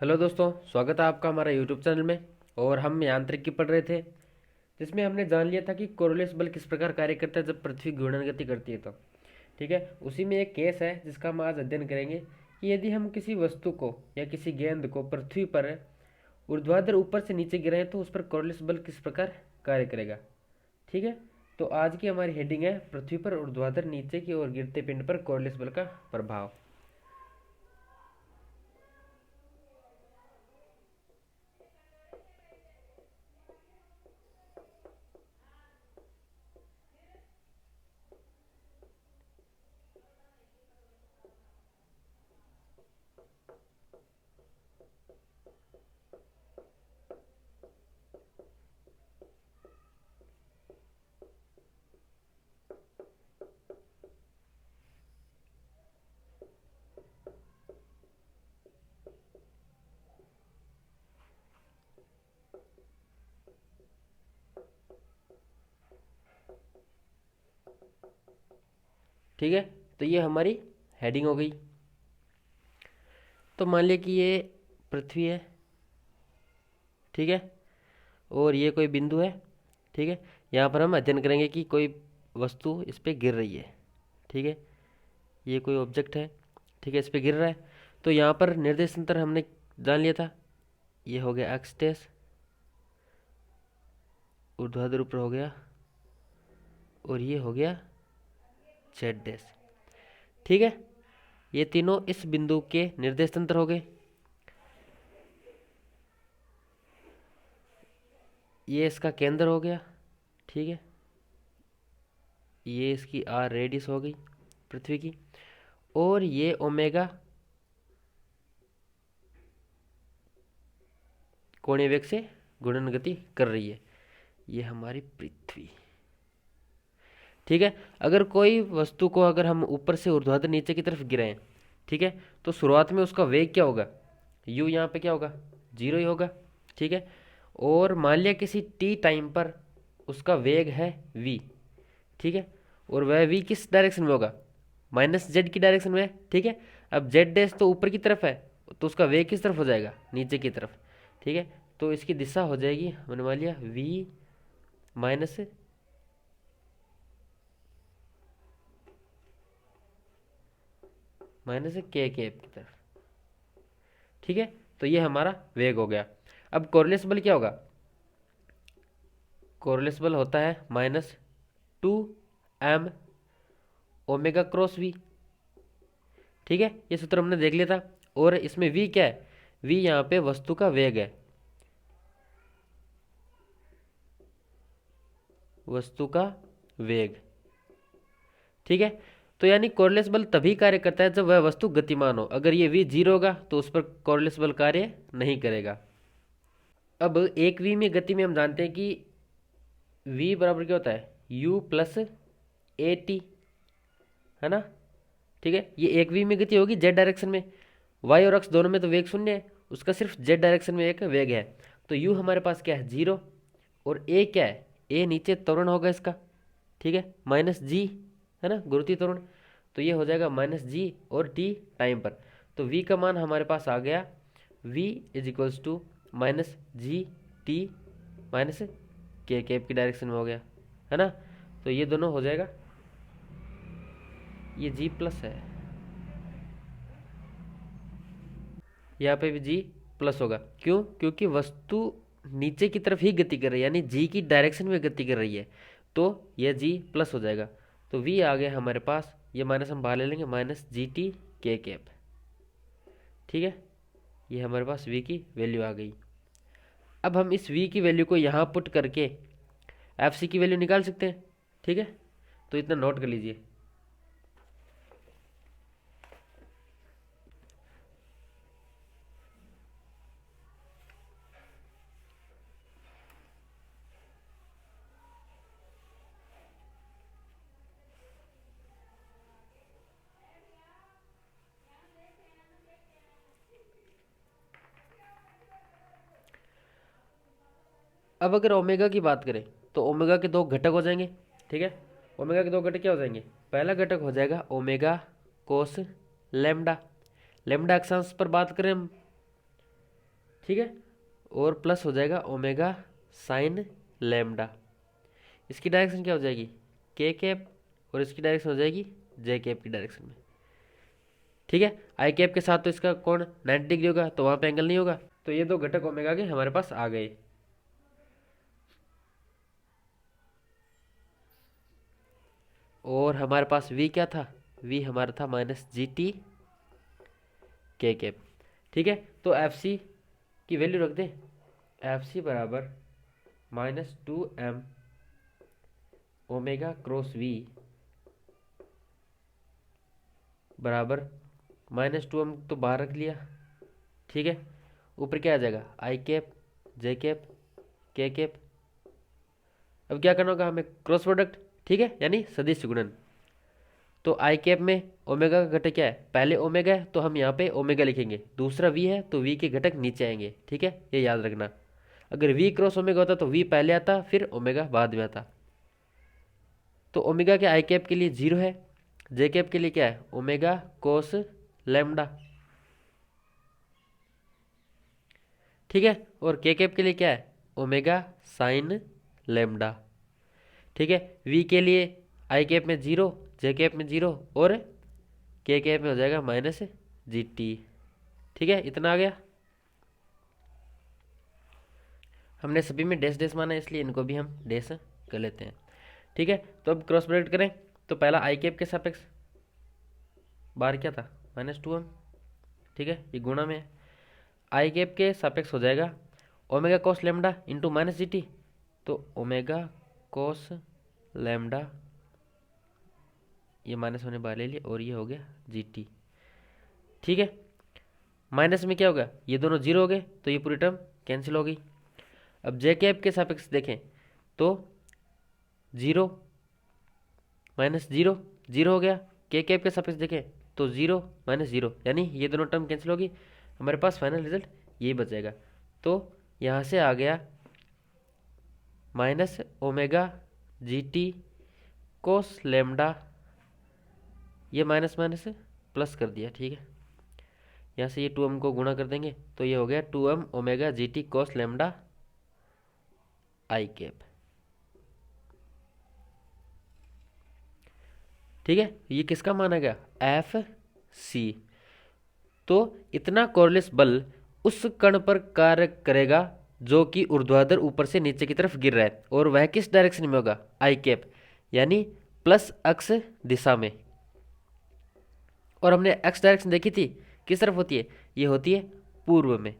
Hello दोस्तों, स्वागत है आपका हमारा यूट्यूब चैनल में। और हम यांत्रिकी पढ़ रहे थे, जिसमें हमने जान लिया था कि कोरोलिस बल किस प्रकार कार्य करता है जब पृथ्वी घूर्णन गति करती है तो। ठीक है, उसी में एक केस है जिसका हम आज अध्ययन करेंगे कि यदि हम किसी वस्तु को या किसी गेंद को पृथ्वी पर ऊर्ध्वाधर ऊपर से नीचे गिराएं तो उस पर कोरोलिस बल किस प्रकार कार्य करेगा। ठीक है, तो आज की हमारी हेडिंग है पृथ्वी पर ऊर्ध्वाधर नीचे की ओर गिरते पिंड पर कोरोलिस बल का प्रभाव। ठीक है, तो ये हमारी हेडिंग हो गई। तो मान लिया कि ये पृथ्वी है, ठीक है, और ये कोई बिंदु है। ठीक है, यहाँ पर हम अध्ययन करेंगे कि कोई वस्तु इस पे गिर रही है। ठीक है, ये कोई ऑब्जेक्ट है, ठीक है, इस पे गिर रहा है। तो यहाँ पर निर्देशांतर हमने जान लिया था, ये हो गया एक्स डैश, ऊर्ध्वाधर ऊपर हो गया, और ये हो गया जेड डैश। ठीक है, ये तीनों इस बिंदु के निर्देशांतर हो गए। ये इसका केंद्र हो गया, ठीक है, ये इसकी आर रेडियस हो गई पृथ्वी की, और ये ओमेगा कोणीय वेग से घूर्णन गति कर रही है, ये हमारी पृथ्वी। ठीक है, अगर कोई वस्तु को अगर हम ऊपर से ऊर्ध्वाधर नीचे की तरफ गिराएं, ठीक है, तो शुरुआत में उसका वेग क्या होगा, यू यहाँ पे क्या होगा, जीरो ही होगा। ठीक है, और मान लिया किसी टी टाइम पर उसका वेग है वी, ठीक है, और वह वी किस डायरेक्शन में होगा, माइनस जेड की डायरेक्शन में है। ठीक है, अब जेड डैश तो ऊपर की तरफ है, तो उसका वेग किस तरफ हो जाएगा, नीचे की तरफ। ठीक है, तो इसकी दिशा हो जाएगी, मैंने मान लिया we minus minus k cap की तरफ। ठीक है, तो ये हमारा वेग हो गया। अब कोरिलेस बल क्या होगा, कोरिलेस बल होता है -2m ओमेगा क्रॉस वी। ठीक है, ये सूत्र हमने देख लिया था, और इसमें वी क्या है, वी यहाँ पे वस्तु का वेग है, वस्तु का वेग। ठीक है, तो यानी कोरिलेस बल तभी कार्य करता है जब वह वस्तु गतिमान हो। अगर ये वी जीरो होगा तो उस पर कोरिलेस बल कार्य नहीं करेगा। अब एक वी में गति में हम जानते हैं कि वी बराबर क्या होता है, यू प्लस ए टी, है ना। ठीक है, ये एक वी में गति होगी जेड डायरेक्शन में, वाई और एक्स दोनों में तो वेग शून्य है, उसका सिर्फ जेड डायरेक्शन में एक वेग है। तो यू हमारे पास क्या है, जीरो, और ए क्या है, ए नीचे त्वरण होगा इसका, ठीक है, माइनस जी, है ना, गुरुत्वीय त्वरण। तो ये हो जाएगा माइनस जी और टी टाइम पर। तो वी का मान हमारे पास आ गया, v is equals to minus g t minus k cap की डायरेक्शन में हो गया, है ना। तो ये दोनों हो जाएगा, ये जी प्लस है, यहाँ पे भी जी प्लस होगा। क्यों, क्योंकि वस्तु नीचे की तरफ ही गति कर रही है, यानी जी की डायरेक्शन में गति कर रही है, तो यह जी प्लस हो जाएगा। तो वी आ गया हमारे पास, ये माइनस हम बाहर ले लेंगे, माइनस जी टी के कैप। ठीक है, ये हमारे पास वी की वैल्यू आ गई। अब हम इस वी की वैल्यू को यहाँ पुट करके एफ सी की वैल्यू निकाल सकते हैं। ठीक है, तो इतना नोट कर लीजिए। अब अगर ओमेगा की बात करें तो ओमेगा के दो घटक हो जाएंगे। ठीक है, ओमेगा के दो घटक क्या हो जाएंगे, पहला घटक हो जाएगा ओमेगा कोस लेमडा, लेमडा अक्षांश पर बात करें हम, ठीक है, और प्लस हो जाएगा ओमेगा साइन लैम्डा। इसकी डायरेक्शन क्या हो जाएगी के कैप, और इसकी डायरेक्शन हो जाएगी जे कैप की डायरेक्शन में। ठीक है, आई कैप के साथ तो इसका कोण 90 डिग्री होगा, तो वहाँ पे एंगल नहीं होगा। तो ये दो घटक ओमेगा के हमारे पास आ गए। और हमारे पास v क्या था, v हमारा था माइनस जी टी के कैप। ठीक है, तो एफ सी की वैल्यू रख दें, एफ सी बराबर -2m ओमेगा क्रॉस v बराबर -2m तो बाहर रख लिया। ठीक है, ऊपर क्या आ जाएगा आई कैप जे कैप के कैप। अब क्या करना होगा हमें, क्रॉस प्रोडक्ट। ठीक है, यानी सदिश गुणन। तो आई कैप में ओमेगा का घटक क्या है, पहले ओमेगा है तो हम यहाँ पे ओमेगा लिखेंगे, दूसरा वी है तो वी के घटक नीचे आएंगे। ठीक है, ये याद रखना। अगर वी क्रॉस ओमेगा होता तो वी पहले आता फिर ओमेगा बाद में आता। तो ओमेगा के आई कैप के लिए 0 है, जे कैप के लिए क्या है ओमेगा कोस लैम्डा। ठीक है, और के कैप के लिए क्या है ओमेगा साइन लैम्डा। ठीक है, वी के लिए आई कैप में 0, जे कैप में 0 और के कैप में हो जाएगा -GT। ठीक है, इतना आ गया। हमने सभी में डैश डैश माना है, इसलिए इनको भी हम डैश कर लेते हैं। ठीक है, तो अब क्रॉस प्रोडक्ट करें तो पहला आई कैप के सापेक्ष बार क्या था -2m। ठीक है, ये गुणा में है। आई कैप के सापेक्ष हो जाएगा ओमेगा कोस लैम्डा इंटू -GT। तो ओमेगा कोस लैम्डा, ये माइनस होने बाहर ले लिया और ये हो गया GT। ठीक है, माइनस में क्या होगा, ये दोनों 0 हो गए तो ये पूरी टर्म कैंसिल हो गई। अब जे कैप के सापेक्ष देखें तो 0 -0 0 हो गया। के कैप के सापेक्ष देखें तो 0 -0, यानी ये दोनों टर्म कैंसिल होगी। हमारे पास फाइनल रिजल्ट यही बच जाएगा। तो यहाँ से आ गया -ओमेगा GT कोस लैम्डा, ये माइनस माइनस प्लस कर दिया। ठीक है, यहाँ से ये 2m को गुणा कर देंगे तो ये हो गया 2m ओमेगा GT कोस लैम्डा आई कैप। ठीक है, ये किसका माना गया एफ सी। तो इतना कोरलेस बल उस कण पर कार्य करेगा जो कि ऊर्ध्वाधर ऊपर से नीचे की तरफ गिर रहा है, और वह किस डायरेक्शन में होगा आई कैप, यानी प्लस अक्ष दिशा में। और हमने एक्स डायरेक्शन देखी थी, किस तरफ होती है, ये होती है पूर्व में।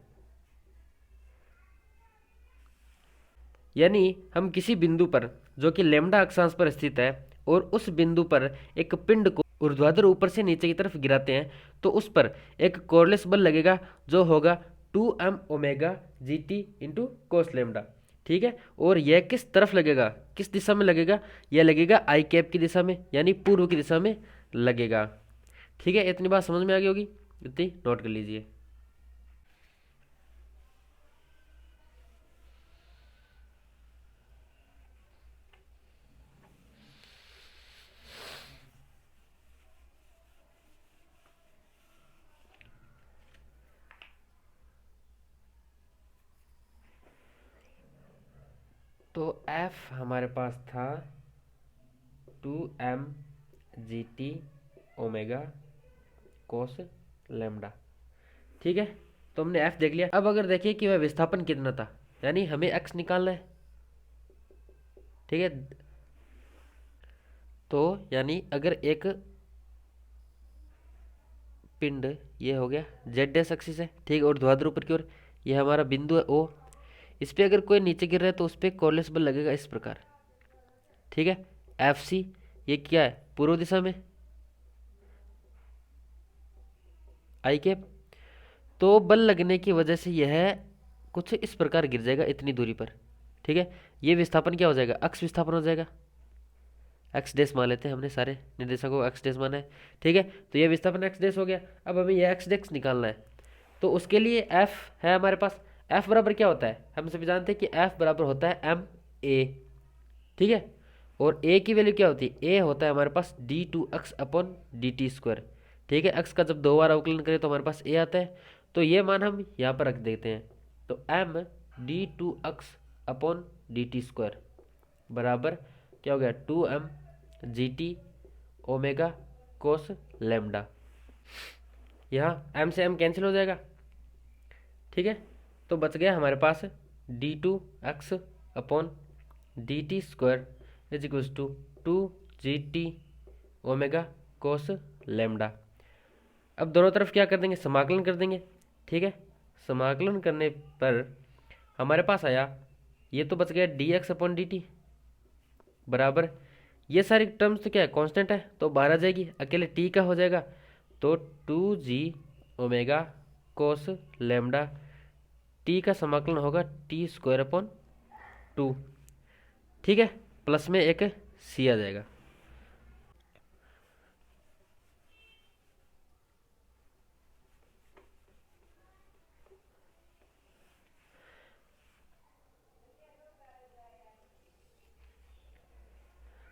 यानी हम किसी बिंदु पर जो कि लैम्डा अक्षांश पर स्थित है और उस बिंदु पर एक पिंड को ऊर्ध्वाधर ऊपर से नीचे की तरफ गिराते हैं, तो उस पर एक कोरलेस बल लगेगा जो होगा 2m omega GT into cos lambda. ठीक है, और यह किस तरफ लगेगा, किस दिशा में लगेगा, यह लगेगा आई कैप की दिशा में, यानी पूर्व की दिशा में लगेगा। ठीक है, इतनी बात समझ में आ गई होगी, इतनी नोट कर लीजिए। तो F हमारे पास था 2m GT ओमेगा कोस लैम्डा। ठीक है, तो हमने F देख लिया। अब अगर देखिए कि वह विस्थापन कितना था, यानी हमें X निकालना है। ठीक है, तो यानी अगर एक पिंड, ये हो गया जेड एस एक्सिस है, ठीक, और ध्रुवाधर ऊपर की ओर, ये हमारा बिंदु है O, इस पर अगर कोई नीचे गिर रहा है तो उस पर कोरलेस बल लगेगा इस प्रकार। ठीक है, एफ सी ये क्या है पूर्व दिशा में आई कैप, तो बल लगने की वजह से यह कुछ इस प्रकार गिर जाएगा इतनी दूरी पर। ठीक है, ये विस्थापन क्या हो जाएगा, अक्ष विस्थापन हो जाएगा। एक्स डेस मान लेते हैं, हमने सारे निर्देशकों को एक्स डेस माना है। ठीक है, तो ये विस्थापन एक्स डेस हो गया। अब हमें ये एक्स डेस निकालना है, तो उसके लिए एफ है हमारे पास। एफ बराबर क्या होता है, हम सभी जानते हैं कि एफ बराबर होता है एम ए। ठीक है, और ए की वैल्यू क्या होती है, ए होता है हमारे पास d2x/dt²। ठीक है, एक्स का जब 2 बार अवकलन करें तो हमारे पास ए आता है, तो ये मान हम यहाँ पर रख देते हैं। तो m d2x अपॉन dt² बराबर क्या हो गया 2m gt omega cos lambda. यहाँ m से m कैंसिल हो जाएगा, ठीक है। तो बच गया हमारे पास d2x upon dt² is equals to 2gt omega cos lambda. अब दोनों तरफ क्या कर देंगे, समाकलन कर देंगे, ठीक है। समाकलन करने पर हमारे पास आया, ये तो बच गया dx अपॉन dt बराबर, ये सारी टर्म्स तो क्या है कांस्टेंट है, तो बाहर आ जाएगी, अकेले t का हो जाएगा, तो 2g omega cos lambda, t का समाकलन होगा t² अपॉन 2, ठीक है। प्लस में एक c आ जाएगा।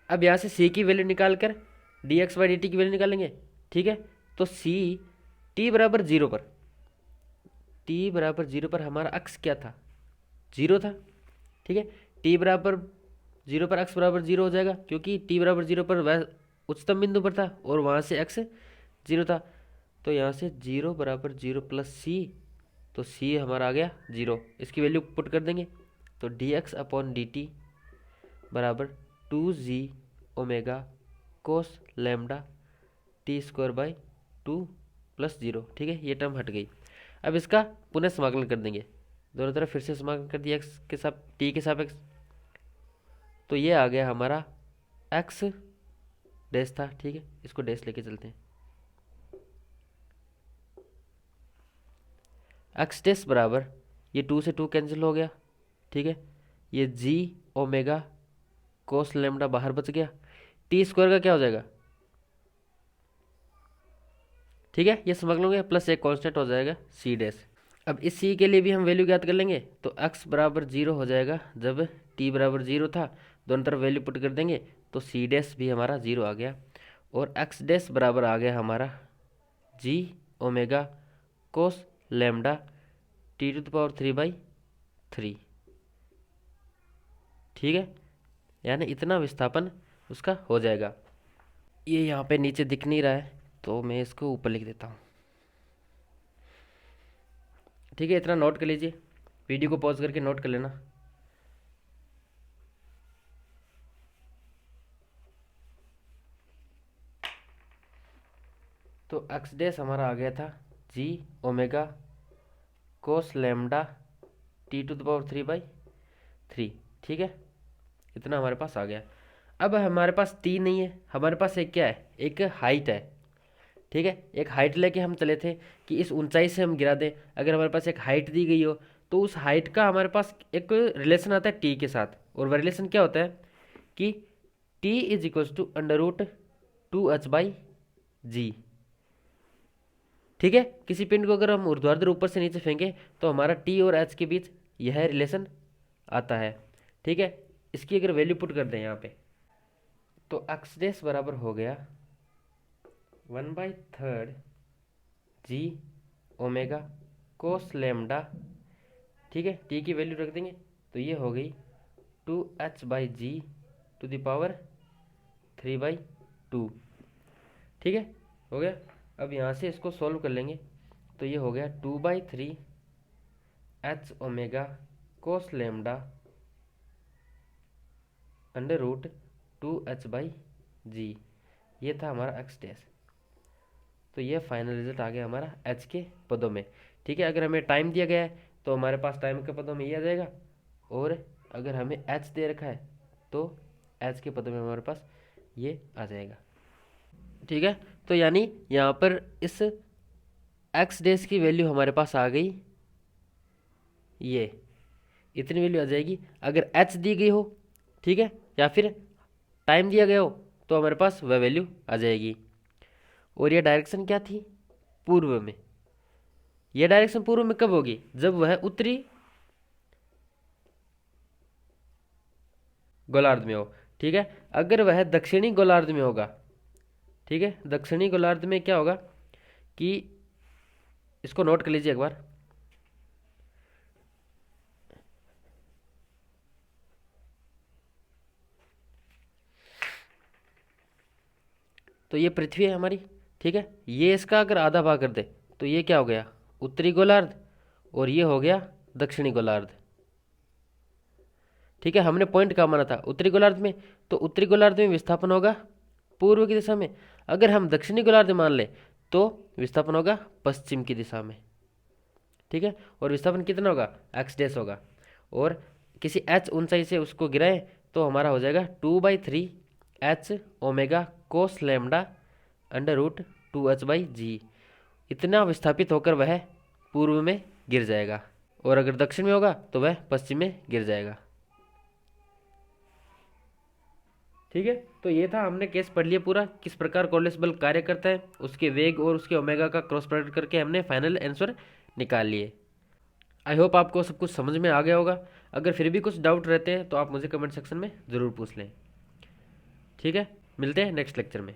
अब यहाँ से c की वैल्यू निकाल कर dx बाई dt की वैल्यू निकालेंगे, ठीक है। तो c t बराबर 0 पर, t बराबर 0 पर हमारा अक्स क्या था, 0 था, ठीक है। t बराबर 0 पर अक्स बराबर 0 हो जाएगा, क्योंकि t बराबर 0 पर वह उच्चतम बिंदु पर था और वहाँ से x 0 था। तो यहाँ से 0 बराबर 0 प्लस c, तो c हमारा आ गया 0, इसकी वैल्यू पुट कर देंगे, तो dx अपॉन dt बराबर 2g omega cos lambda t² by 2 plus 0, ठीक है। ये टर्म हट गई। अब इसका पुनः समाकलन कर देंगे, दोनों तरफ फिर से समाकलन कर दिया x के साथ t के सापेक्ष, तो ये आ गया हमारा x डैश था, ठीक है। इसको डैश लेके चलते हैं, x डैश बराबर ये 2 से 2 कैंसिल हो गया, ठीक है। ये g ओमेगा कोस लेमडा बाहर बच गया, t² का क्या हो जाएगा, ठीक है। ये समझ लोगे, प्लस एक कांस्टेंट हो जाएगा c डैश। अब इस c के लिए भी हम वैल्यू ज्ञात कर लेंगे, तो x बराबर 0 हो जाएगा, जब t बराबर 0 था, दोनों तरफ वैल्यू पुट कर देंगे, तो c डैश भी हमारा 0 आ गया, और x डैश बराबर आ गया हमारा g omega cos lambda t⁻3/3, ठीक है। यानी इतना विस्थापन उसका हो जाएगा। ये यहाँ पे नीचे दिख नहीं रहा है, तो मैं इसको ऊपर लिख देता हूँ, ठीक है। इतना नोट कर लीजिए, वीडियो को पॉज करके नोट कर लेना। तो एक्स डैश हमारा आ गया था जी ओमेगा कोस लेमडा t⁻3/3, ठीक है। इतना हमारे पास आ गया। अब हमारे पास टी नहीं है, हमारे पास एक क्या है, एक हाइट है, ठीक है। एक हाइट लेके हम चले थे कि इस ऊंचाई से हम गिरा दें। अगर हमारे पास एक हाइट दी गई हो, तो उस हाइट का हमारे पास एक रिलेशन आता है टी के साथ, और वह रिलेशन क्या होता है कि T is equals to √2h/g, ठीक है। किसी पिंड को अगर हम ऊर्ध्वाधर ऊपर से नीचे फेंकें, तो हमारा टी और एच के बीच यह रिलेशन आता है, ठीक है। इसकी अगर वैल्यू पुट कर दें यहाँ पे, तो एक्स डैश बराबर हो गया 1/3 जी ओमेगा कोस लेमडा, ठीक है। टी की वैल्यू रख देंगे, तो ये हो गई 2h/g⁻3/2, ठीक है, हो गया। अब यहाँ से इसको सॉल्व कर लेंगे, तो ये हो गया 2/3 h omega cos lambda √2h/g, ये था हमारा एक्स डैश। तो ये फाइनल रिजल्ट आ गया हमारा एच के पदों में, ठीक है। अगर हमें टाइम दिया गया है, तो हमारे पास टाइम के पदों में ये आ जाएगा, और अगर हमें एच दे रखा है, तो एच के पदों में हमारे पास ये आ जाएगा, ठीक है। तो यानी यहाँ पर इस एक्स डैश की वैल्यू हमारे पास आ गई, ये इतनी वैल्यू आ जाएगी। अगर एच दी गई हो, ठीक है, या फिर टाइम दिया गया हो, तो हमारे पास वह वैल्यू आ जाएगी। और ये डायरेक्शन क्या थी, पूर्व में। यह डायरेक्शन पूर्व में कब होगी, जब वह उत्तरी गोलार्ध में हो, ठीक है। अगर वह दक्षिणी गोलार्ध में होगा, ठीक है, दक्षिणी गोलार्ध में क्या होगा कि, इसको नोट कर लीजिए एक बार, तो ये पृथ्वी है हमारी, ठीक है। ये इसका अगर आधा भाग कर दे तो ये क्या हो गया, उत्तरी गोलार्ध, और ये हो गया दक्षिणी गोलार्ध, ठीक है। हमने पॉइंट कहाँ माना था, उत्तरी गोलार्ध में, तो उत्तरी गोलार्ध में विस्थापन होगा पूर्व की दिशा में। अगर हम दक्षिणी गोलार्ध मान ले तो विस्थापन होगा पश्चिम की दिशा में, ठीक है। और विस्थापन कितना होगा, एक्स डैश होगा, और किसी एच ऊंचाई से उसको गिराए तो हमारा हो जाएगा 2/3 एच ओमेगा कोस लैम्डा √2h/g। इतना विस्थापित होकर वह पूर्व में गिर जाएगा, और अगर दक्षिण में होगा तो वह पश्चिम में गिर जाएगा, ठीक है। तो ये था, हमने केस पढ़ लिया पूरा, किस प्रकार कॉर्डलेस बल कार्य करता है, उसके वेग और उसके ओमेगा का क्रॉस प्रोडक्ट करके हमने फाइनल आंसर निकाल लिए। आई होप आपको सब कुछ समझ में आ गया होगा। अगर फिर भी कुछ डाउट रहते हैं तो आप मुझे कमेंट सेक्शन में ज़रूर पूछ लें, ठीक है। मिलते हैं नेक्स्ट लेक्चर में।